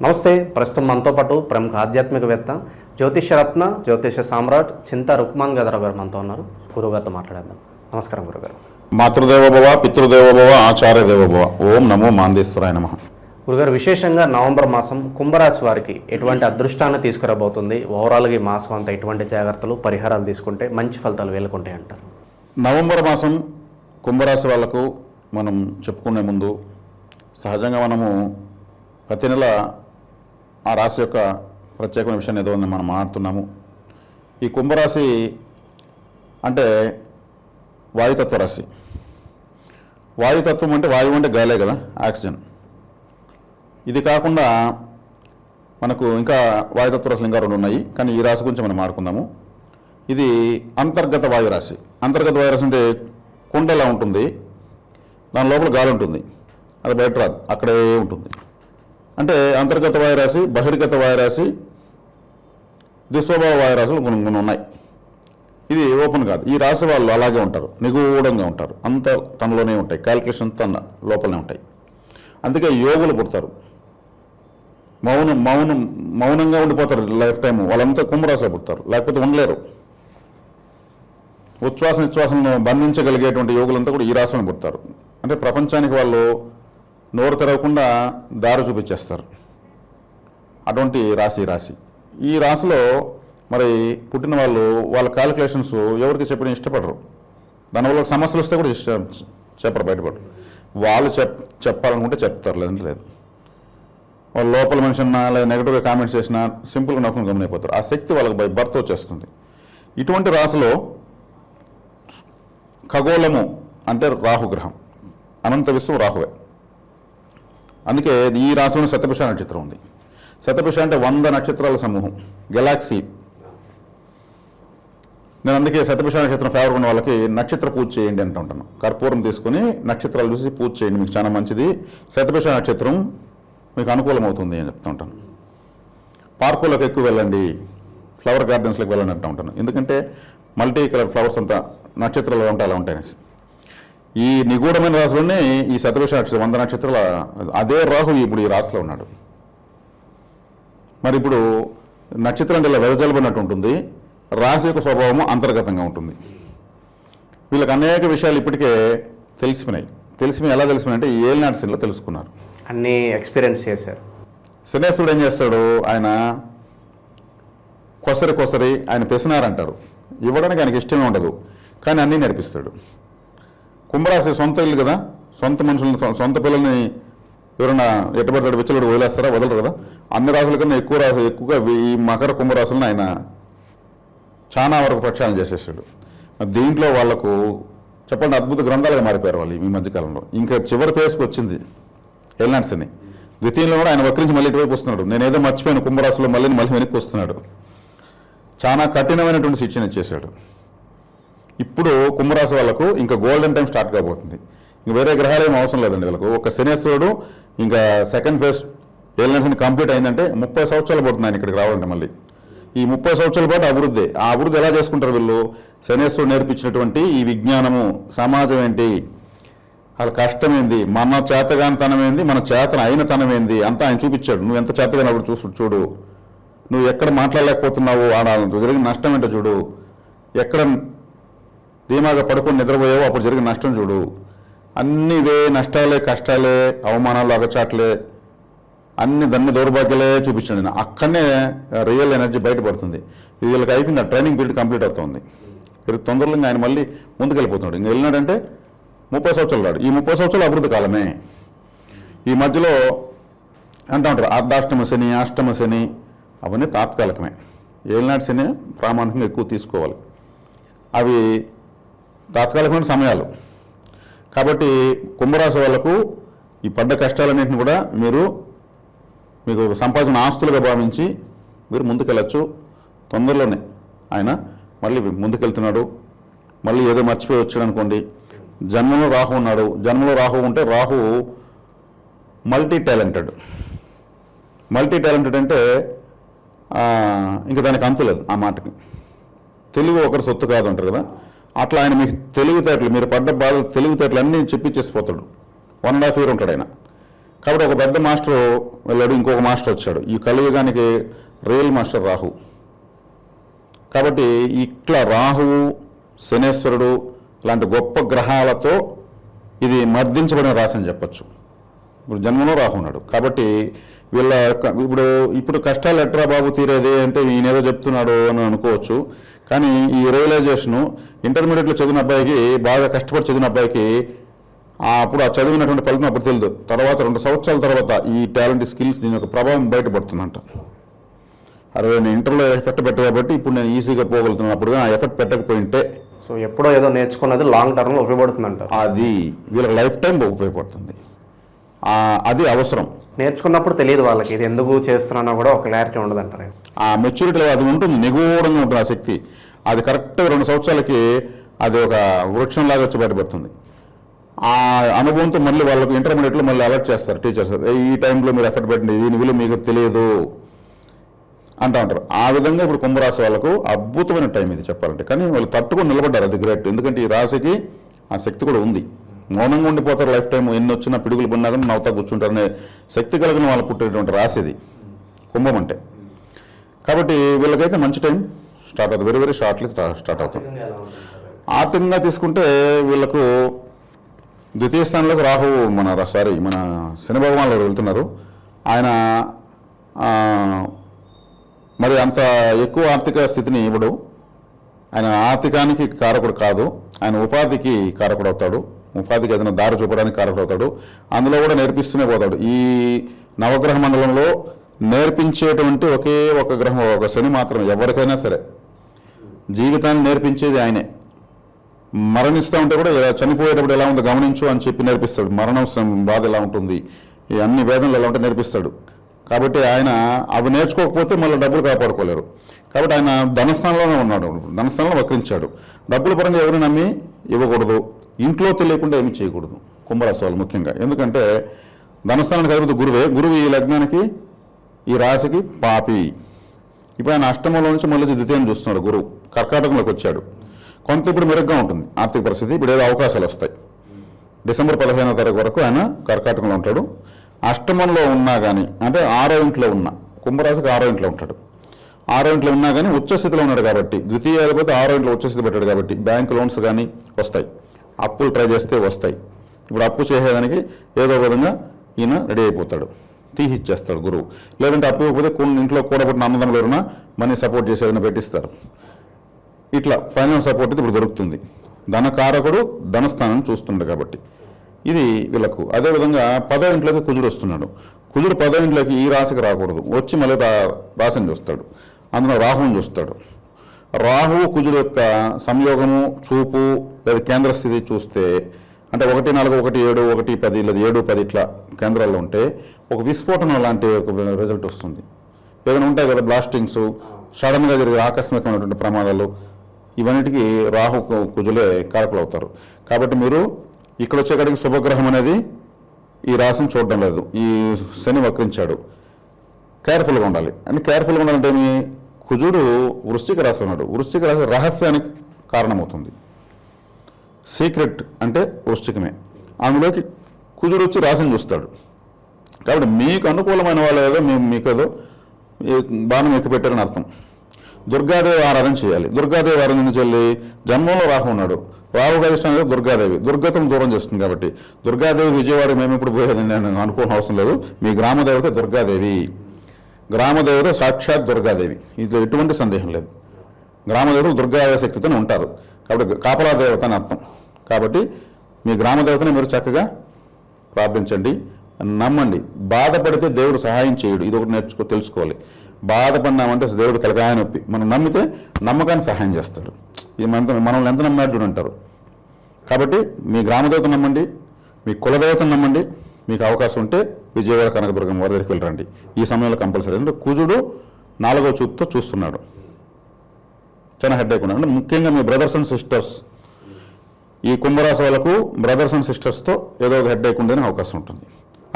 నమస్తే. ప్రస్తుతం మనతో పాటు ప్రముఖ ఆధ్యాత్మికవేత్త జ్యోతిషరత్న జ్యోతిష సామ్రాట్ చింతా రుక్మాన్ గదరావు గారు మనతో ఉన్నారు. గురువుగారితో మాట్లాడేద్దాం. నమస్కారం గురుగారు. మాతృదేవోభవ, పితృదేవోభవ, ఆచార్యదేవోభవ. ఓం నమో మాందేశ్వరాయ నమః. గురుగారు, విశేషంగా నవంబర్ మాసం కుంభరాశి వారికి ఎటువంటి అదృష్టాన్ని తీసుకురాబోతుంది? ఓవరాల్గా ఈ మాసం అంతా ఎటువంటి జాగ్రత్తలు పరిహారాలు తీసుకుంటే మంచి ఫలితాలు వేలుకుంటాయి అంటారు? నవంబర్ మాసం కుంభరాశి వాళ్లకు మనం చెప్పుకునే ముందు సహజంగా మనము ప్రతి నెల ఆ రాశి యొక్క ప్రత్యేకమైన విషయం ఏదో మనం మాట్లాడుతున్నాము. ఈ కుంభరాశి అంటే వాయుతత్వ రాశి. వాయుతత్వం అంటే వాయువు అంటే గాలే కదా, ఆక్సిజన్. ఇది కాకుండా మనకు ఇంకా వాయుతత్వ రాశులు ఇంకా రెండు ఉన్నాయి, కానీ ఈ రాశి గురించి మనం మాట్లాడుకుందాము. ఇది అంతర్గత వాయురాశి. అంతర్గత వాయురాశి అంటే కుండలా ఉంటుంది, దాని లోపల గాలి ఉంటుంది, అది బయట రాదు, అక్కడే ఉంటుంది. అంటే అంతర్గత వాయురాశి, బహిర్గత వాయురాశి, దుస్వభావ వాయురాశులు కొన్ని ఉన్నాయి. ఇది ఓపెన్ కాదు. ఈ రాశి వాళ్ళు అలాగే ఉంటారు, నిగూఢంగా ఉంటారు, అంత తనలోనే ఉంటాయి, క్యాల్కులేషన్ తన లోపలనే ఉంటాయి. అందుకే యోగులు పుడతారు, మౌనంగా ఉండిపోతారు లైఫ్ టైం. వాళ్ళంతా కుంభరాశిలో పుడతారు, లేకపోతే ఉండలేరు. ఉచ్ఛ్వాస నిశ్వాసలను బంధించగలిగేటువంటి యోగులంతా కూడా ఈ రాశిలో పుడతారు. అంటే ప్రపంచానికి వాళ్ళు నోరు తెరవకుండా దారి చూపించేస్తారు. అటువంటి రాశి. ఈ రాశిలో మరి పుట్టిన వాళ్ళు వాళ్ళ క్యాలిక్యులేషన్స్ ఎవరికి చెప్పిన ఇష్టపడరు. దానివల్ల సమస్యలు వస్తే కూడా చెప్పరు, బయటపడరు. వాళ్ళు చెప్పాలనుకుంటే చెప్తారు, లేదంటే లేదు. వాళ్ళు లోపల మనిషి అన్నా లేదా నెగిటివ్గా కామెంట్స్ చేసినా సింపుల్గా నవ్వుకుని గమనైపోతారు. ఆ శక్తి వాళ్ళకి బై బర్త్ వచ్చేస్తుంది. ఇటువంటి రాశిలో ఖగోళము అంటే రాహుగ్రహం, అనంత విశ్వం రాహువే. అందుకే ఈ రాశిలో శతభిష నక్షత్రం ఉంది. శతభిష అంటే 100 నక్షత్రాల సమూహం, గెలాక్సీ. నేను అందుకే శతభిష నక్షత్రం ఫేవర్ ఉన్న వాళ్ళకి నక్షత్ర పూజ చేయండి అంటూ ఉంటాను. కర్పూరం తీసుకుని నక్షత్రాలు చూసి పూజ చేయండి, మీకు చాలా మంచిది. శతభిష నక్షత్రం మీకు అనుకూలం అవుతుంది అని చెప్తూ ఉంటాను. పార్కులకు ఎక్కువ వెళ్ళండి, ఫ్లవర్ గార్డెన్స్లోకి వెళ్ళండి అంటూ ఉంటాను. ఎందుకంటే మల్టీ కలర్ ఫ్లవర్స్ అంతా నక్షత్రాలు ఉంటాయి, అలా ఉంటాయి. ఈ నిగూఢమైన రాశిలోనే ఈ శతభిష నక్షత్రం 100 నక్షత్రాల అదే రాహు ఇప్పుడు ఈ రాశిలో ఉన్నాడు. మరి ఇప్పుడు నక్షత్రం అంటే ఇలా వెదజల్లబడినట్టు ఉంటుంది, రాశి యొక్క స్వభావము అంతర్గతంగా ఉంటుంది. వీళ్ళకి అనేక విషయాలు ఇప్పటికే తెలిసిపోయినాయి. ఎలా తెలిసిపోయినాయి అంటే ఈ ఏలినాటి శనిలో తెలుసుకున్నారు, అన్నీ ఎక్స్పీరియన్స్ చేశారు. శనేశ్వరుడు ఏం చేస్తాడు, ఆయన కొసరి ఆయన పెసినారంటారు. ఇవ్వడానికి ఆయనకి ఇష్టమే ఉండదు, కానీ అన్నీ నేర్పిస్తాడు. కుంభరాశి సొంత ఇల్లు కదా, సొంత మనుషులను, సొంత పిల్లల్ని ఎవరైనా ఎట్టబడతాడు విచ్చలుడు వదిలేస్తారా? వదలరు కదా. అన్ని రాశుల కన్నా ఎక్కువగా ఈ మకర కుంభరాశులను ఆయన చాలా వరకు ప్రక్షాళన చేసేసాడు. దీంట్లో వాళ్లకు చెప్పండి అద్భుత గ్రంథాలుగా మారిపోయారు వాళ్ళు ఈ మధ్యకాలంలో. ఇంకా చివరి పేసుకు వచ్చింది ఎల్నాట్స్ని. ద్వితీయంలో కూడా ఆయన వక్రించి మళ్ళీ ఇటువైపు వస్తున్నాడు. నేనేదో మర్చిపోయాను కుంభరాశిలో మళ్ళీ వెనక్కి వస్తున్నాడు. చాలా కఠినమైనటువంటి శిక్షణ ఇచ్చేశాడు. ఇప్పుడు కుంభరాశి వాళ్ళకు ఇంకా గోల్డెన్ టైం స్టార్ట్ కాబోతుంది. ఇంక వేరే గ్రహాలు ఏం అవసరం లేదండి వీళ్ళకు. ఒక శనేశ్వరుడు ఇంకా సెకండ్ ఫేజ్ ఏలియన్స్ కంప్లీట్ అయిందంటే 30 సంవత్సరాలు పడుతుంది ఆయన ఇక్కడికి రావాలంటే. మళ్ళీ ఈ 30 సంవత్సరాల పాటు అభివృద్ధి. ఆ అభివృద్ధి ఎలా చేసుకుంటారు వీళ్ళు? శనేశ్వరుడు నేర్పించినటువంటి ఈ విజ్ఞానము, సమాజం ఏంటి, వాళ్ళ కష్టం ఏంది, మన చేతగానితనం ఏంది, మన చేతన అయిన తనం ఏంది అంతా ఆయన చూపించాడు. నువ్వు ఎంత చేతగానప్పుడు చూడు, నువ్వు ఎక్కడ మాట్లాడలేకపోతున్నావు, జరిగిన నష్టం ఏంటో చూడు, ఎక్కడ ధీమాగా పడుకొని నిద్రపోయావో అప్పుడు జరిగిన నష్టం చూడు. అన్ని ఇవే నష్టాలే, కష్టాలే, అవమానాలు, అగచాట్లే, అన్ని దన్ని దౌర్భాగ్యాలే చూపించండి. అక్కడనే రియల్ ఎనర్జీ బయటపడుతుంది. ఇది వీళ్ళకి అయిపోయింది, ఆ ట్రైనింగ్ పీరియడ్ కంప్లీట్ అవుతుంది. తొందరలో ఆయన మళ్ళీ ముందుకెళ్ళిపోతున్నాడు. ఇంక వెళ్ళినాడంటే 30 సంవత్సరాలు రాడు. ఈ 30 సంవత్సరాలు అభివృద్ధి కాలమే. ఈ మధ్యలో అంటూ ఉంటారు అర్ధాష్టమ శని, అష్టమ శని, అవన్నీ తాత్కాలికమే. ఏలినాటి శని ప్రామాణికంగా ఎక్కువ తీసుకోవాలి. అవి తాత్కాలికమైన సమయాలు. కాబట్టి కుంభరాశి వాళ్లకు ఈ పడ్డ కష్టాలన్నింటిని కూడా మీకు సంపాదించిన ఆస్తులుగా భావించి మీరు ముందుకెళ్ళచ్చు. తొందరలోనే ఆయన మళ్ళీ ముందుకెళ్తున్నాడు. మళ్ళీ ఏదో మర్చిపోయి వచ్చాడు అనుకోండి. జన్మలో రాహు ఉన్నాడు. జన్మలో రాహు ఉంటే రాహు మల్టీ టాలెంటెడ్ అంటే ఇంకా దానికి అంతులేదు ఆ మాటకి. తెలుగు ఒకరి సొత్తు కాదు అంటారు కదా, అట్లా ఆయన మీకు తెలివితేటలు, మీరు పడ్డ బాధలు తెలివితేటలు అన్నీ చెప్పిచ్చేసిపోతాడు. 1.5 year ఉంటాడు ఆయన. కాబట్టి ఒక పెద్ద మాస్టర్ వెళ్ళాడు, ఇంకొక మాస్టర్ వచ్చాడు. ఈ కలియుగానికి రియల్ మాస్టర్ రాహు. కాబట్టి ఇట్లా రాహువు, శనేశ్వరుడు లాంటి గొప్ప గ్రహాలతో ఇది మర్దించబడిన రాశి అని చెప్పచ్చు. ఇప్పుడు జన్మలో రాహు ఉన్నాడు కాబట్టి వీళ్ళ ఇప్పుడు కష్టాలు ఎట్రా బాబు తీరేది అంటే ఈయనేదో చెప్తున్నాడు అని అనుకోవచ్చు. కానీ ఈ రియలైజేషను ఇంటర్మీడియట్లో చదివిన అబ్బాయికి, బాగా కష్టపడి చదివిన అబ్బాయికి అప్పుడు ఆ చదివినటువంటి ఫలితం అప్పుడు తెలియదు. తర్వాత 2 సంవత్సరాల తర్వాత ఈ టాలెంట్, స్కిల్స్ దీని యొక్క ప్రభావం బయటపడుతుందంట. అరే నేను ఇంటర్లో ఎఫెక్ట్ పెట్టా కాబట్టి ఇప్పుడు నేను ఈజీగా పోగలుగుతున్నాను, అప్పుడు ఆ ఎఫెక్ట్ పెట్టకపోయింటే. సో ఎప్పుడో ఏదో నేర్చుకున్నది లాంగ్ టర్మ్లో ఉపయోగపడుతుంది అంటారు. అది వీళ్ళకి లైఫ్ టైం ఉపయోగపడుతుంది. అది అవసరం. నేర్చుకున్నప్పుడు తెలియదు వాళ్ళకి ఇది ఎందుకు చేస్తున్నానో కూడా ఒక క్లారిటీ ఉండదు అంటారు. ఆ మెచ్యూరిటీ అది ఉంటుంది, నిగూఢంగా ఉంటుంది ఆ శక్తి. అది కరెక్ట్గా 2 సంవత్సరాలకి అది ఒక వృక్షంలాగా వచ్చి బయటపడుతుంది. ఆ అనుభవంతో మళ్ళీ వాళ్ళకు ఇంటర్మీడియట్లో మళ్ళీ అలర్ట్ చేస్తారు టీచర్స్, ఈ టైంలో మీరు ఎఫర్ట్ పెట్టండి, దీని విలువ మీకు తెలియదు అంటూ ఉంటారు. ఆ విధంగా ఇప్పుడు కుంభరాశి వాళ్ళకు అద్భుతమైన టైం ఇది చెప్పాలంటే. కానీ వాళ్ళు తట్టుకొని నిలబడ్డారు, అది గ్రేట్. ఎందుకంటే ఈ రాశికి ఆ శక్తి కూడా ఉంది. మౌనంగా ఉండిపోతారు లైఫ్ టైం, ఎన్ని వచ్చినా పిడుగులు పడినా కానీ నవ్వుతా కూర్చుంటారనే శక్తి కలిగిన వాళ్ళు పుట్టేటువంటి రాశి ఇది కుంభం అంటే. కాబట్టి వీళ్ళకైతే మంచి టైం స్టార్ట్ అవుతుంది, వెరీ వెరీ షార్ట్లీ స్టార్ట్ అవుతుంది. ఆర్థికంగా తీసుకుంటే వీళ్ళకు ద్వితీయ స్థానంలోకి రాహువు మన శని భగవాన్లు వెళ్తున్నారు. ఆయన మరి అంత ఎక్కువ ఆర్థిక స్థితిని ఇవ్వడు. ఆయన ఆర్థికానికి కారకుడు కాదు, ఆయన ఉపాధికి కారకుడు అవుతాడు. ఉపాధికి ఏదైనా దారి చూపడానికి కారకుడు అవుతాడు. అందులో కూడా నేర్పిస్తూనే పోతాడు. ఈ నవగ్రహ మండలంలో నేర్పించేటువంటి ఒకే ఒక గ్రహం, ఒక శని మాత్రమే. ఎవరికైనా సరే జీవితాన్ని నేర్పించేది ఆయనే. మరణిస్తూ ఉంటే కూడా చనిపోయేటప్పుడు ఎలా ఉందో గమనించు అని చెప్పి నేర్పిస్తాడు. మరణం బాధ ఎలా ఉంటుంది, ఈ అన్ని వేదనలు ఎలా ఉంటే నేర్పిస్తాడు. కాబట్టి ఆయన అవి నేర్చుకోకపోతే మళ్ళీ డబ్బులు కాపాడుకోలేరు. కాబట్టి ఆయన ధనస్థానంలోనే ఉన్నాడు, ధనస్థానంలో వక్రించాడు. డబ్బుల పరంగా ఎవరు నమ్మి ఇవ్వకూడదు, ఇంట్లో తెలియకుండా ఏమి చేయకూడదు కుంభరాశి వాళ్ళు ముఖ్యంగా. ఎందుకంటే ధనస్థానానికి అధిపతి గురువే. గురువు ఈ లగ్నానికి, ఈ రాశికి పాపి. ఇప్పుడు ఆయన అష్టమంలో నుంచి మళ్ళీ ద్వితీయం చూస్తున్నాడు. గురువు కర్కాటకంలోకి వచ్చాడు. కొంత ఇప్పుడు మెరుగ్గా ఉంటుంది ఆర్థిక పరిస్థితి. ఇప్పుడు ఏదో అవకాశాలు వస్తాయి. డిసెంబర్ 15వ తారీఖు వరకు ఆయన కర్కాటకంలో ఉంటాడు. అష్టమంలో ఉన్నా కానీ, అంటే 6వ ఇంట్లో ఉన్న కుంభరాశికి 6వ ఇంట్లో ఉంటాడు. 6వ ఇంట్లో ఉన్నా కానీ ఉచ్చస్థితిలో ఉన్నాడు కాబట్టి, ద్వితీయ అధిపతి 6వ ఇంట్లో ఉచ్చస్థితి పెట్టాడు కాబట్టి బ్యాంక్ లోన్స్ కానీ వస్తాయి, అప్పులు ట్రై చేస్తే వస్తాయి. ఇప్పుడు అప్పు చేసేదానికి ఏదో విధంగా ఈయన రెడీ అయిపోతాడు, తీసిచ్చేస్తాడు గురువు. లేదంటే అప్పు ఇవ్వకపోతే ఇంట్లో కూడబట్టిన అన్నదమ్ములు ఎవరైనా మనీ సపోర్ట్ చేసేదైనా పెట్టిస్తారు. ఇట్లా ఫైనాన్స్ సపోర్ట్ అయితే ఇప్పుడు దొరుకుతుంది. ధనకారకుడు ధనస్థానం చూస్తున్నాడు కాబట్టి ఇది వీళ్ళకు. అదేవిధంగా 10వ ఇంట్లోకి కుజుడు వస్తున్నాడు. కుజుడు 10వ ఇంట్లోకి ఈ రాశికి రాకూడదు, వచ్చి మళ్ళీ రాశిని చూస్తాడు. అందులో రాహువుని చూస్తాడు. రాహువు కుజుడు యొక్క సంయోగము, చూపు లేదా కేంద్ర స్థితి చూస్తే అంటే 1, 4, 1, 7, 1, 10 లేదా 7, 10 ఇట్లా కేంద్రాల్లో ఉంటే ఒక విస్ఫోటనం లాంటి ఒక రిజల్ట్ వస్తుంది. ఏదైనా ఉంటాయి కదా బ్లాస్టింగ్స్, సడన్గా జరిగే ఆకస్మికమైనటువంటి ప్రమాదాలు, ఇవన్నిటికీ రాహు కుజులే కారకులు అవుతారు. కాబట్టి మీరు ఇక్కడ వచ్చేకాడికి శుభగ్రహం అనేది ఈ రాశిని చూడడం లేదు. ఈ శని వక్రించాడు, కేర్ఫుల్గా ఉండాలి. అంటే కేర్ఫుల్గా ఉండాలంటే ఏమి, కుజుడు వృశ్చిక రాశి ఉన్నాడు. వృశ్చిక రాశి రహస్యానికి కారణమవుతుంది. సీక్రెట్ అంటే వృశ్చికమే. అందులోకి కుజుడు వచ్చి రాశిని చూస్తాడు. కాబట్టి మీకు అనుకూలమైన వాళ్ళు ఏదో మీకేదో బాణం ఎక్కిపెట్టారని అర్థం. దుర్గాదేవి ఆరాధన చేయాలి. దుర్గాదేవి ఆరాధన చెల్లి జన్మంలో రాహు ఉన్నాడు. రాహు గారి ఇష్టం లేదు దుర్గాదేవి, దుర్గతను దూరం చేస్తుంది. కాబట్టి దుర్గాదేవి విజయవాడ మేము ఇప్పుడు పోయేదని నేను అనుకోని అవసరం లేదు. మీ గ్రామదేవత దుర్గాదేవి, గ్రామదేవత సాక్షాత్ దుర్గాదేవి, ఇది ఎటువంటి సందేహం లేదు. గ్రామదేవతలు దుర్గాదేవి శక్తితోనే ఉంటారు. కాబట్టి కాపలా దేవత అని అర్థం. కాబట్టి మీ గ్రామదేవతని మీరు చక్కగా ప్రార్థించండి, నమ్మండి. బాధపడితే దేవుడు సహాయం చేయడు, ఇది ఒకటి తెలుసుకోవాలి. బాధపడినామంటే దేవుడు తలకాయ నొప్పి. మనం నమ్మితే నమ్మకాన్ని సహాయం చేస్తాడు. మనల్ని ఎంత నమ్మాడు చూడంటారు. కాబట్టి మీ గ్రామదేవత నమ్మండి, మీ కులదేవతను నమ్మండి. మీకు అవకాశం ఉంటే విజయవాడ కనకదుర్గం వారి దగ్గరికి వెళ్ళరండి ఈ సమయంలో కంపల్సరీ. అంటే కుజుడు 4వ చూపుతో చూస్తున్నాడు. చాలా హెడ్ఏక్ ఉన్నాడు. అంటే ముఖ్యంగా మీ బ్రదర్స్ అండ్ సిస్టర్స్, ఈ కుంభరాశి వాళ్ళకు బ్రదర్స్ అండ్ సిస్టర్స్తో ఏదో ఒక హెడ్ఏక్ ఉండేనే అవకాశం ఉంటుంది.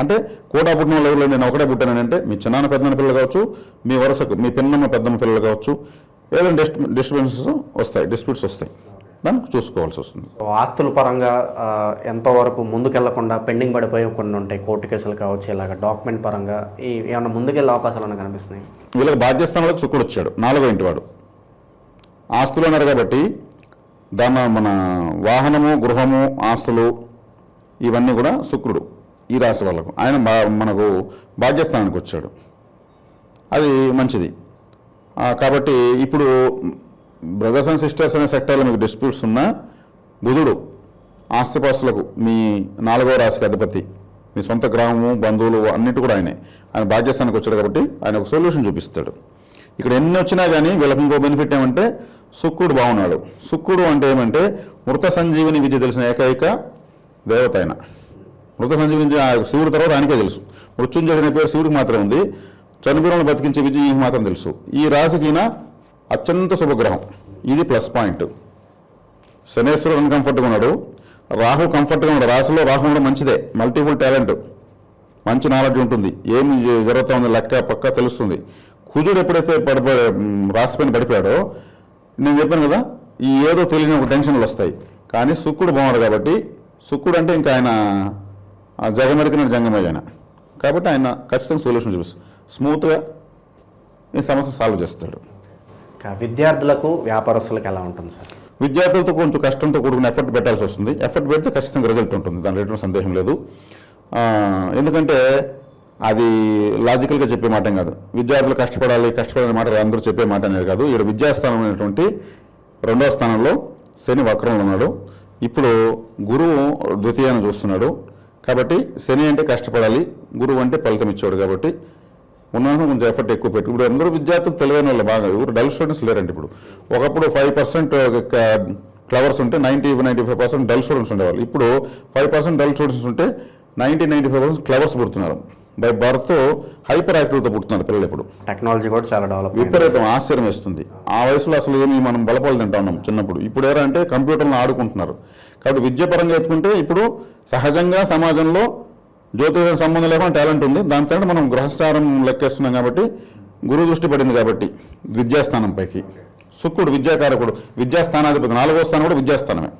అంటే కూడా పుట్టిన వాళ్ళు నేను ఒకటే పుట్టానంటే మీ చిన్నాన్న పెద్దన్న పిల్లలు కావచ్చు, మీ వరుసకు మీ పిన్నమ్మ పెద్దమ్మ పిల్లలు కావచ్చు, ఏదైనా డిస్టర్బెన్సెస్ వస్తాయి, డిస్ప్యూట్స్ వస్తాయి. దానికి చూసుకోవాల్సి వస్తుంది. సో ఆస్తుల పరంగా ఎంతవరకు ముందుకెళ్లకుండా పెండింగ్ పడిపోయి కొన్ని ఉంటాయి, కోర్టు కేసులు కావచ్చు, ఇలాగ డాక్యుమెంట్ పరంగా ఏమైనా ముందుకెళ్ళే అవకాశాలు ఏమైనా కనిపిస్తున్నాయి? వీళ్ళకి బాధ్యస్థానాలకు శుక్రుడు వచ్చాడు, 4వ ఇంటి వాడు. ఆస్తులు అన్నారు కాబట్టి దాని మన వాహనము, గృహము, ఆస్తులు ఇవన్నీ కూడా శుక్రుడు ఈ రాశి వాళ్ళకు. ఆయన మనకు భాగ్యస్థానానికి వచ్చాడు, అది మంచిది. కాబట్టి ఇప్పుడు బ్రదర్స్ అండ్ సిస్టర్స్ అనే సెక్టర్లో మీకు డిస్ప్యూట్స్ ఉన్నా బుధుడు ఆస్తిపాస్తులకు మీ 4వ రాశికి అధిపతి, మీ సొంత గ్రామము, బంధువులు అన్నిటి కూడా ఆయన భాగ్యస్థానానికి వచ్చాడు కాబట్టి ఆయన ఒక సొల్యూషన్ చూపిస్తాడు. ఇక్కడ ఎన్ని వచ్చినా కానీ వీళ్ళకి ఇంకో బెనిఫిట్ ఏమంటే శుక్రుడు బాగున్నాడు. శుక్రుడు అంటే ఏమంటే మృత సంజీవిని విద్య తెలిసిన ఏకైక దేవత ఆయన. మృత సంజీవిని శివుడి తర్వాత ఆయనకే తెలుసు. మృత్యుంజయుడు అనే పేరు శివుడికి మాత్రం ఉంది, చనిపోయిన బతికించే విద్య ఈయనకి మాత్రం తెలుసు. ఈ రాశికి అత్యంత శుభగ్రహం, ఇది ప్లస్ పాయింట్. శనేశ్వరుడు అన్కంఫర్ట్గా ఉన్నాడు, రాహు కంఫర్ట్గా ఉన్నాడు. రాశిలో రాహు కూడా మంచిదే, మల్టిపుల్ టాలెంట్, మంచి నాలెడ్జ్ ఉంటుంది, ఏమి జరుగుతూ ఉంది లెక్క పక్క తెలుస్తుంది. కుజుడు ఎప్పుడైతే రాశిపైన పడిపోయాడో నేను చెప్పాను కదా, ఈ ఏదో తెలియని ఒక టెన్షన్లు వస్తాయి. కానీ శుక్రుడు బాగున్నాడు కాబట్టి, శుక్రుడు అంటే ఇంకా ఆయన జగమెరికిన జంగమయ్యాయన కాబట్టి ఆయన ఖచ్చితంగా సొల్యూషన్ చూపిస్తాడు, స్మూత్గా ఈ సమస్య సాల్వ్ చేస్తాడు. విద్యార్థులకు, వ్యాపారస్తులకు ఎలా ఉంటుంది సార్? విద్యార్థులతో కొంచెం కష్టంతో కూడుకున్న ఎఫర్ట్ పెట్టాల్సి వస్తుంది. ఎఫర్ట్ పెడితే ఖచ్చితంగా రిజల్ట్ ఉంటుంది, దాని ఎటువంటి సందేహం లేదు. ఎందుకంటే అది లాజికల్గా చెప్పే మాట కాదు. విద్యార్థులు కష్టపడాలనే మాట అందరూ చెప్పే మాట అనేది కాదు. ఇక్కడ విద్యాస్థానం అనేటువంటి 2వ స్థానంలో శని వక్రంలో ఉన్నాడు. ఇప్పుడు గురువు ద్వితీయాన్ని చూస్తున్నాడు కాబట్టి శని అంటే కష్టపడాలి, గురువు అంటే ఫలితం ఇచ్చాడు కాబట్టి ఉన్నాను కొంచెం ఎఫర్ట్ ఎక్కువ పెట్టి. ఇప్పుడు అందరూ విద్యార్థులు తెలివైన వాళ్ళు బాగా, ఎవరు డల్ స్టూడెంట్స్ లేరండి. ఇప్పుడు ఒకప్పుడు 5% క్లవర్స్ ఉంటే 90-95% డల్ స్టూడెంట్స్ ఉండేవాళ్ళు. ఇప్పుడు 5% డల్ స్టూడెంట్స్ ఉంటే 90-95% క్లవర్స్ పుడుతున్నారు. బై బర్త్ హైపర్ యాక్టివ్తో పుడుతున్నారు పిల్లలు. ఇప్పుడు టెక్నాలజీ కూడా చాలా డెవలప్, విపరీతం ఆశ్చర్యం వేస్తుంది. ఆ వయసులో అసలు ఏమి మనం బలపాలు తింటా ఉన్నాం చిన్నప్పుడు. ఇప్పుడు ఏంటంటే కంప్యూటర్లో ఆడుకుంటున్నారు. కాబట్టి విద్యాపరంగా ఎత్తుకుంటే ఇప్పుడు సహజంగా సమాజంలో జ్యోతిషం సంబంధం లేకుండా టాలెంట్ ఉంది. దాని తర్వాత మనం గ్రహస్థానం లెక్కేస్తున్నాం కాబట్టి గురువు దృష్టి పడింది కాబట్టి విద్యాస్థానం పైకి. శుక్రుడు విద్యాకారకుడు, విద్యాస్థానాధిపతి, 4వ స్థానం కూడా విద్యాస్థానమే.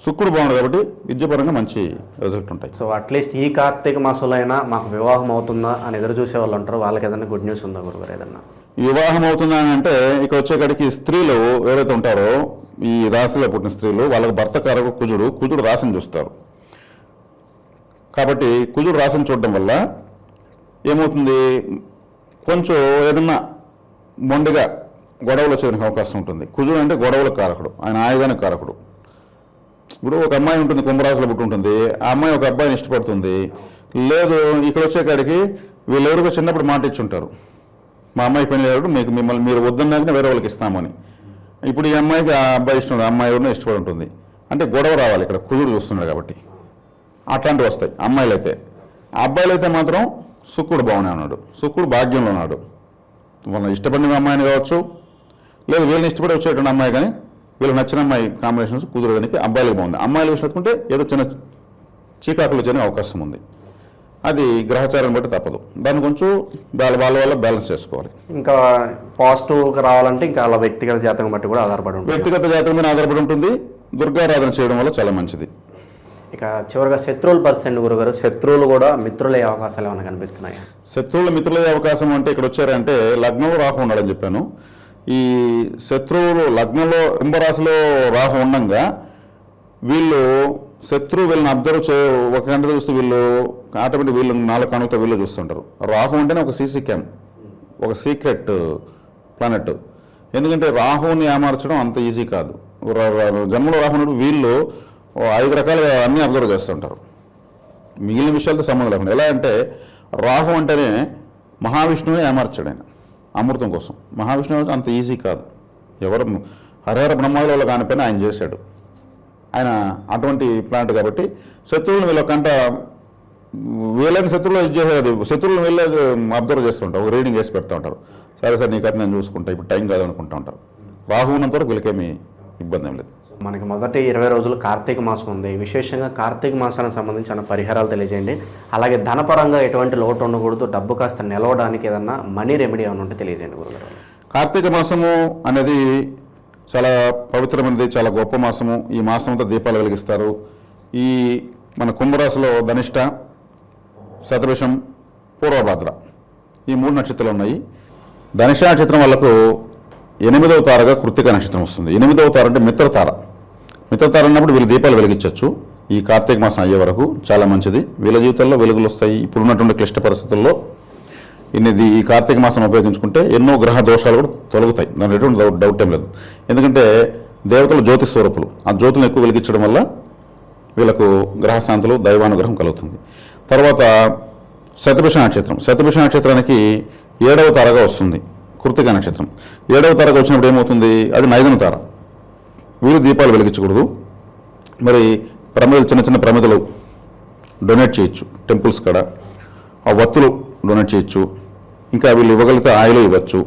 శుక్రుడు బాగుండు కాబట్టి విద్యాపరంగా మంచి రిజల్ట్ ఉంటాయి. సో అట్లీస్ట్ ఈ కార్తీక మాసంలో అయినా మాకు వివాహం అవుతుందా అని ఎదురు చూసే వాళ్ళు ఉంటారు, వాళ్ళకి ఏదైనా గుడ్ న్యూస్ ఉందా గురుగారు? ఏదన్నా వివాహం అవుతుందా అని అంటే ఇక్కడ వచ్చేకాడికి స్త్రీలు ఎవరైతే ఉంటారో ఈ రాశిలో పుట్టిన స్త్రీలు వాళ్ళకి భర్త కారకు కుజుడు రాశిని చూస్తారు. కాబట్టి కుజుడు రాశిని చూడడం వల్ల ఏమవుతుంది, కొంచెం ఏదన్నా మొండిగా గొడవలు వచ్చేదానికి అవకాశం ఉంటుంది. కుజుడు అంటే గొడవల కారకుడు, ఆయన ఆయుధానికి కారకుడు. ఇప్పుడు ఒక అమ్మాయి ఉంటుంది, కుంభరాశిలో పుట్టి ఉంటుంది, ఆ అమ్మాయి ఒక అబ్బాయిని ఇష్టపడుతుంది. లేదు ఇక్కడ వచ్చేకాడికి వీళ్ళెవరికో చిన్నప్పుడు మాట ఇచ్చుంటారు, మా అమ్మాయి పని లేదు మిమ్మల్ని మీరు వద్దన్నాకనే వేరే వాళ్ళకి ఇస్తామని. ఇప్పుడు ఈ అమ్మాయికి ఆ అబ్బాయి ఇష్టం, ఆ అమ్మాయి ఎవరినో ఇష్టపడి ఉంటుంది. అంటే గొడవ రావాలి, ఇక్కడ కుజుడు చూస్తున్నాడు కాబట్టి అట్లాంటివి వస్తాయి. అమ్మాయిలు అయితే, అబ్బాయిలు అయితే మాత్రం శుక్రుడు బాగానే ఉన్నాడు, శుక్రుడు భాగ్యంలో ఉన్నాడు. వాళ్ళని ఇష్టపడిన అమ్మాయిని కావచ్చు, లేదు వీళ్ళని ఇష్టపడి వచ్చేటువంటి అమ్మాయి, కానీ వీళ్ళకి నచ్చిన అమ్మాయి కాంబినేషన్స్ కుదరడానికి అబ్బాయిలకు బాగుంది. అమ్మాయిల విషయం ఎత్తుకుంటే ఏదో చిన్న చీకాకులు వచ్చే అవకాశం ఉంది. అది గ్రహచారం బట్టి తప్పదు, దాన్ని కొంచెం వాళ్ళ బ్యాలెన్స్ చేసుకోవాలి. ఇంకా పాజిటివ్గా రావాలంటే ఇంకా అలా వ్యక్తిగత జాతకం బట్టి కూడా ఆధారపడి ఉంటుంది. వ్యక్తిగత జాతకం మీద ఆధారపడి ఉంటుంది. దుర్గారాధన చేయడం వల్ల చాలా మంచిది. ఇక చివరిగా శత్రువుల పర్సెంట్ గురుగారు, శత్రువులు కూడా మిత్రులయ్యే అవకాశాలు ఏమైనా కనిపిస్తున్నాయి? శత్రువులు మిత్రులయ్యే అవకాశం అంటే ఇక్కడ వచ్చారంటే లగ్నంలో రాహు ఉన్నాడని చెప్పాను. ఈ శత్రువులు లగ్నంలో కుంభరాశిలో రాహు ఉండగా వీళ్ళు శత్రువు వీళ్ళని అబ్జర్వ్ ఒక గంట చూస్తే వీళ్ళు ఆటోమేటిక్ వీళ్ళు 4 కణులతో వీళ్ళు చూస్తుంటారు. రాహు అంటేనే ఒక సీసీ క్యామ్, ఒక సీక్రెట్ ప్లానెట్. ఎందుకంటే రాహుని ఏమార్చడం అంత ఈజీ కాదు. జన్మలో రాహు ఉన్నప్పుడు వీళ్ళు 5 రకాలుగా అన్నీ అబ్జర్వ్ చేస్తుంటారు, మిగిలిన విషయాలతో సంబంధం లేకుండా. ఎలా అంటే రాహు అంటేనే మహావిష్ణువుని ఏమార్చాడు ఆయన అమృతం కోసం. మహావిష్ణువు అంత ఈజీ కాదు, ఎవరు హరిహర బ్రహ్మాదుల వల్ల కానిపైన ఆయన చేశాడు. ఆయన అటువంటి ప్లాంట్ కాబట్టి శత్రువులను వీళ్ళకంట వీళ్ళని శత్రువులు ఇది చేసేది, శత్రువులను వీళ్ళే అబ్జర్వ్ చేస్తుంటారు, ఒక రీడింగ్ వేసి పెడతా ఉంటారు. సరే సార్ నీకైతే నేను చూసుకుంటా, ఇప్పుడు టైం కాదు అనుకుంటా ఉంటారు. రాహు ఉన్నంత వరకు వీళ్ళకేమీ ఇబ్బంది ఏం లేదు. మనకి మొదటి 20 రోజులు కార్తీక మాసం ఉంది. విశేషంగా కార్తీక మాసానికి సంబంధించిన పరిహారాలు తెలియజేయండి. అలాగే ధనపరంగా ఎటువంటి లోటు ఉండకూడదు, డబ్బు కాస్త నిలవడానికి ఏదన్నా మనీ రెమెడీ ఏమైనా ఉంటే తెలియజేయండి గురుగారు. కార్తీక మాసము అనేది చాలా పవిత్రమైనది, చాలా గొప్ప మాసము. ఈ మాసం అంతా దీపాలు వెలిగిస్తారు. ఈ మన కుంభరాశిలో ధనిష్ట, శతభిషం, పూర్వభాద్ర ఈ 3 నక్షత్రాలు ఉన్నాయి. ధనిష్ట నక్షత్రం వాళ్ళకు 8వ తారగా కృత్తిక నక్షత్రం వస్తుంది. 8వ తార అంటే మిత్రతార. మిత్రతార అన్నప్పుడు వీళ్ళు దీపాలు వెలిగించవచ్చు. ఈ కార్తీక మాసం అయ్యే వరకు చాలా మంచిది. వీళ్ళ జీవితంలో వెలుగులు వస్తాయి. ఇప్పుడున్నటువంటి క్లిష్ట పరిస్థితుల్లో ఈ కార్తీక మాసం ఉపయోగించుకుంటే ఎన్నో గ్రహ దోషాలు కూడా తొలగుతాయి. దాని ఎటువంటి డౌట్ ఏం లేదు. ఎందుకంటే దేవతలు జ్యోతి స్వరూపులు. ఆ జ్యోతులను ఎక్కువ వెలిగించడం వల్ల వీళ్ళకు గ్రహశాంతులు, దైవానుగ్రహం కలుగుతుంది. తర్వాత శతభిష నక్షత్రం. శతభిష నక్షత్రానికి 7వ తారగా వస్తుంది కృత్తిక నక్షత్రం. 7వ తారగా వచ్చినప్పుడు ఏమవుతుంది? అది 9వ తార. వీళ్ళు దీపాలు వెలిగించకూడదు. మరి ప్రమిదలు, చిన్న చిన్న ప్రమిదలు డొనేట్ చేయొచ్చు టెంపుల్స్ కాడ. ఆ వత్తులు డొనేట్ చేయొచ్చు. ఇంకా వీళ్ళు ఇవ్వగలిగితే ఆయిల్ ఇవ్వచ్చు.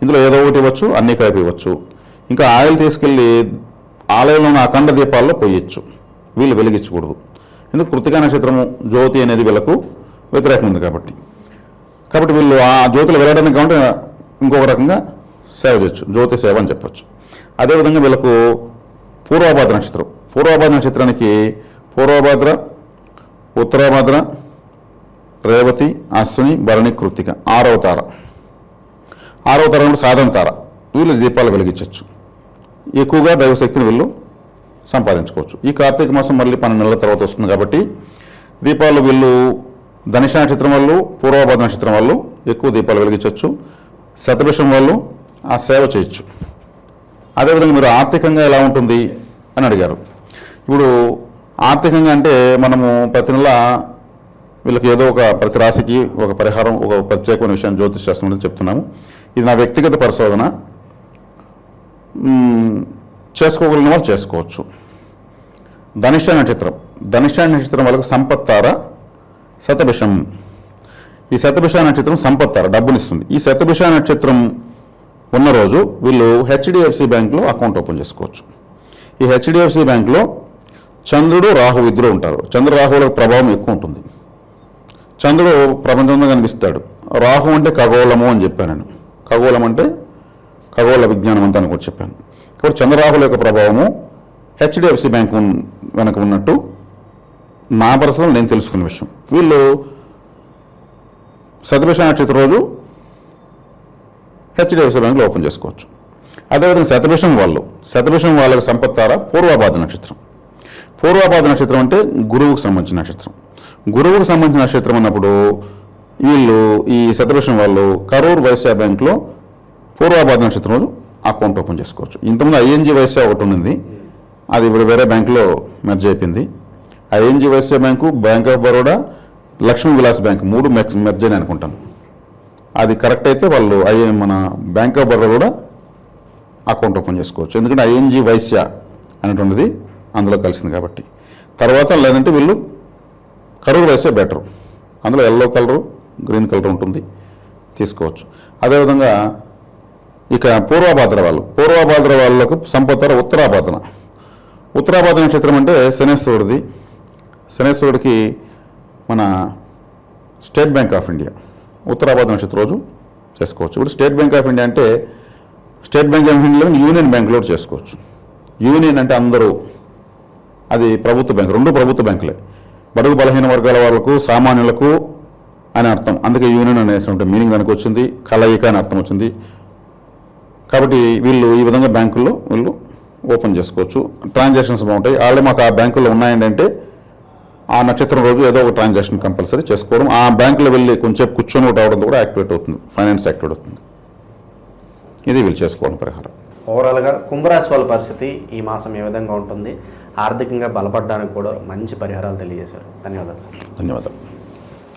ఇందులో ఏదో ఒకటి ఇవ్వచ్చు, అన్ని కలిపి ఇవ్వచ్చు. ఇంకా ఆయిల్ తీసుకెళ్ళి ఆలయంలో ఉన్న అఖండ దీపాల్లో పోయొచ్చు. వీళ్ళు వెలిగించకూడదు. ఎందుకు? కృత్తికా నక్షత్రము జ్యోతి అనేది వీళ్ళకు వ్యతిరేకం ఉంది కాబట్టి వీళ్ళు ఆ జ్యోతులు వెళ్ళడానికి కాబట్టి ఇంకొక రకంగా సేవ చేయొచ్చు, జ్యోతి సేవ అని చెప్పచ్చు. అదేవిధంగా వీళ్ళకు పూర్వభాద్ర నక్షత్రం. పూర్వభాద్ర నక్షత్రానికి పూర్వభాద్ర, ఉత్తరాభాద్ర, రేవతి, అశ్విని, భరణి, కృత్తిక 6వ తార. 6వ తార అంటే సాధన తార. వీళ్ళు దీపాలు వెలిగించవచ్చు. ఎక్కువగా దైవశక్తిని వీళ్ళు సంపాదించుకోవచ్చు. ఈ కార్తీక మాసం మళ్ళీ 12 నెలల తర్వాత వస్తుంది కాబట్టి దీపాలు వీళ్ళు ధనిష్ట నక్షత్రం వాళ్ళు, పూర్వభాద్ర నక్షత్రం వాళ్ళు ఎక్కువ దీపాలు వెలిగించవచ్చు. శతభిషం వాళ్ళు ఆ సేవ చేయొచ్చు. అదేవిధంగా మీరు ఆర్థికంగా ఎలా ఉంటుంది అని అడిగారు. ఇప్పుడు ఆర్థికంగా అంటే మనము ప్రతి నెల వీళ్ళకి ఏదో ప్రతి రాశికి ఒక పరిహారం, ఒక ప్రత్యేకమైన విషయాన్ని జ్యోతిష్ శాస్త్రం చెప్తున్నాము. ఇది నా వ్యక్తిగత పరిశోధన. చేసుకోగలిగిన వాళ్ళు చేసుకోవచ్చు. ధనిష్ట నక్షత్రం. ధనిష్ట నక్షత్రం వాళ్ళకు సంపత్తార, శతభిషం. ఈ శతభిష నక్షత్రం సంపత్తార, డబ్బునిస్తుంది. ఈ శతభిష నక్షత్రం ఉన్న రోజు వీళ్ళు హెచ్డిఎఫ్సి బ్యాంకులో అకౌంట్ ఓపెన్ చేసుకోవచ్చు. ఈ హెచ్డిఎఫ్సి బ్యాంకులో చంద్రుడు, రాహు ఇద్దరు ఉంటారు. చంద్ర రాహువుల ప్రభావం ఎక్కువ ఉంటుంది. చంద్రుడు ప్రపంచంలో కనిపిస్తాడు. రాహు అంటే ఖగోళము అని చెప్పాను నేను. ఖగోళం అంటే ఖగోళ విజ్ఞానం అంతా అని కూడా చెప్పాను. కాబట్టి చంద్రరాహుల యొక్క ప్రభావము హెచ్డిఎఫ్సి బ్యాంకు వెనక ఉన్నట్టు నా పరిస్థితులు నేను తెలుసుకున్న విషయం. వీళ్ళు శతభిష నక్షత్రం రోజు హెచ్డిఎఫ్సి బ్యాంకులో ఓపెన్ చేసుకోవచ్చు. అదేవిధంగా శతభిషం వాళ్ళకి సంపత్తార పూర్వభాద్ర నక్షత్రం. పూర్వభాద్ర నక్షత్రం అంటే గురువుకు సంబంధించిన నక్షత్రం. గురువుకు సంబంధించిన నక్షత్రం అన్నప్పుడు వీళ్ళు ఈ శతభిషం వాళ్ళు కరూర్ వైశ్య బ్యాంకులో పూర్వభాద్ర నక్షత్రం రోజు అకౌంట్ ఓపెన్ చేసుకోవచ్చు. ఇంతకుముందు ఐఎన్జీ వైశ్య ఒకటి ఉంది, అది ఇప్పుడు వేరే బ్యాంకులో మెర్జ్ అయిపోయింది. ING Vysya bank, bank of Baroda, Lakshmi Vilas bank 3 merge అని అనుకుంటాను. అది కరెక్ట్ అయితే వాళ్ళు మన బ్యాంక్ ఆఫ్ బరోడా కూడా అకౌంట్ ఓపెన్ చేసుకోవచ్చు. ఎందుకంటే ఐఎన్జీ వైశ్య అనేటువంటిది అందులో కలిసింది కాబట్టి. తర్వాత లేదంటే వీళ్ళు కరూర్ వైశ్య బెటర్, అందులో ఎల్లో కలరు, గ్రీన్ కలర్ ఉంటుంది, తీసుకోవచ్చు. అదేవిధంగా ఇక పూర్వభాద్ర వాళ్ళకు సంపత్తార ఉత్తరాభాద్ర నక్షత్రం అంటే శనేశ్వరుడిది. శనేశ్వరుడికి మన స్టేట్ బ్యాంక్ ఆఫ్ ఇండియా ఉత్తరాభాద్ర నక్షత్రం రోజు చేసుకోవచ్చు. ఇప్పుడు స్టేట్ బ్యాంక్ ఆఫ్ ఇండియా అంటే state bank of India union బ్యాంకులో చేసుకోవచ్చు. యూనియన్ అంటే అందరూ, అది ప్రభుత్వ బ్యాంకు, 2 ప్రభుత్వ బ్యాంకులే. బడుగు బలహీన వర్గాల వాళ్ళకు, సామాన్యులకు అని అర్థం. అందుకే యూనియన్ అనేటువంటి మీనింగ్ దానికి వచ్చింది. కలయిక అని అర్థం వచ్చింది. కాబట్టి వీళ్ళు ఈ విధంగా బ్యాంకుల్లో వీళ్ళు ఓపెన్ చేసుకోవచ్చు. ట్రాన్సాక్షన్స్ బాగుంటాయి. ఆల్రెడీ మాకు ఆ బ్యాంకుల్లో ఉన్నాయండి అంటే ఆ నక్షత్రం రోజు ఏదో ఒక ట్రాన్సాక్షన్ కంపల్సరీ చేసుకోవడం, ఆ బ్యాంకులో వెళ్ళి కొంచెం కూర్చొని రావడంతో కూడా యాక్టివేట్ అవుతుంది, ఫైనాన్స్ యాక్టివేట్ అవుతుంది. ఇది వీళ్ళు చేసుకోవడం పరిహారం. ఓవరాల్గా కుంభరాశి వాళ్ళ పరిస్థితి ఈ మాసం ఏ విధంగా ఉంటుంది, ఆర్థికంగా బలపడడానికి కూడా మంచి పరిహారాలు తెలియజేశారు. ధన్యవాదాలు సార్. ధన్యవాదాలు.